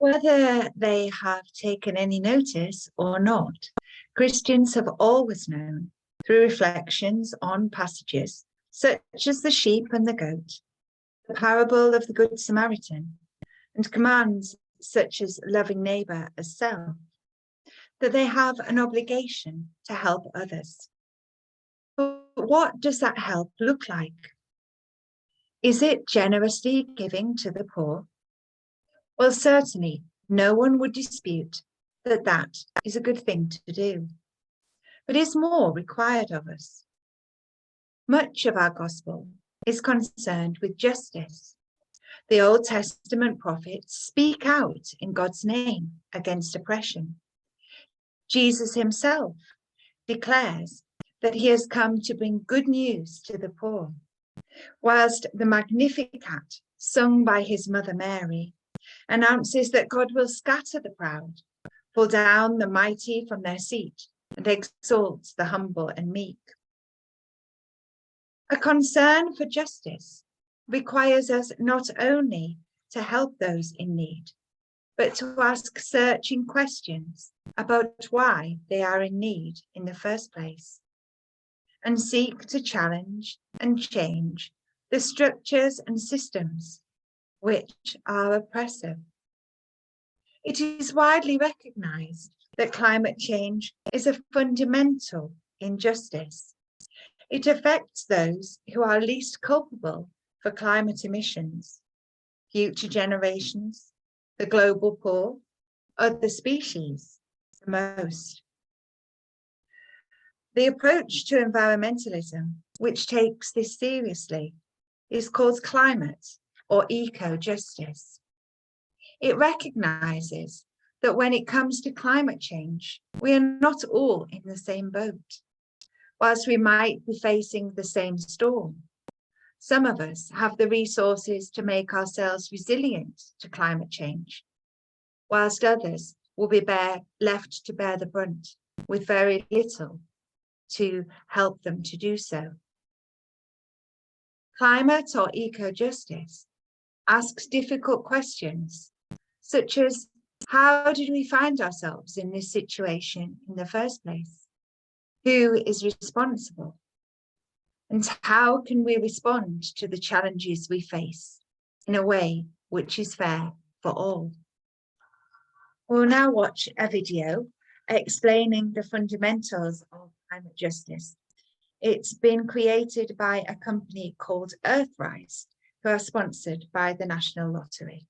Whether they have taken any notice or not, Christians have always known, through reflections on passages such as the sheep and the goat, the parable of the Good Samaritan, and commands such as loving neighbour as self, that they have an obligation to help others. But what does that help look like? Is it generously giving to the poor? Well, certainly no one would dispute that that is a good thing to do. But is more required of us? Much of our gospel is concerned with justice. The Old Testament prophets speak out in God's name against oppression. Jesus himself declares that he has come to bring good news to the poor, whilst the Magnificat, sung by his mother Mary, announces that God will scatter the proud, pull down the mighty from their seat, and exalt the humble and meek. A concern for justice requires us not only to help those in need, but to ask searching questions about why they are in need in the first place, and seek to challenge and change the structures and systems which are oppressive. It is widely recognized that climate change is a fundamental injustice. It affects those who are least culpable for climate emissions, future generations, the global poor, other species, the most. The approach to environmentalism, which takes this seriously, is called climate or eco-justice. It recognizes that when it comes to climate change, we are not all in the same boat. Whilst we might be facing the same storm, some of us have the resources to make ourselves resilient to climate change, whilst others will be left to bear the brunt with very little to help them to do so. Climate or eco-justice asks difficult questions, such as, how did we find ourselves in this situation in the first place? Who is responsible? And how can we respond to the challenges we face in a way which is fair for all? We'll now watch a video explaining the fundamentals of climate justice. It's been created by a company called Earthrise, who are sponsored by the National Lottery.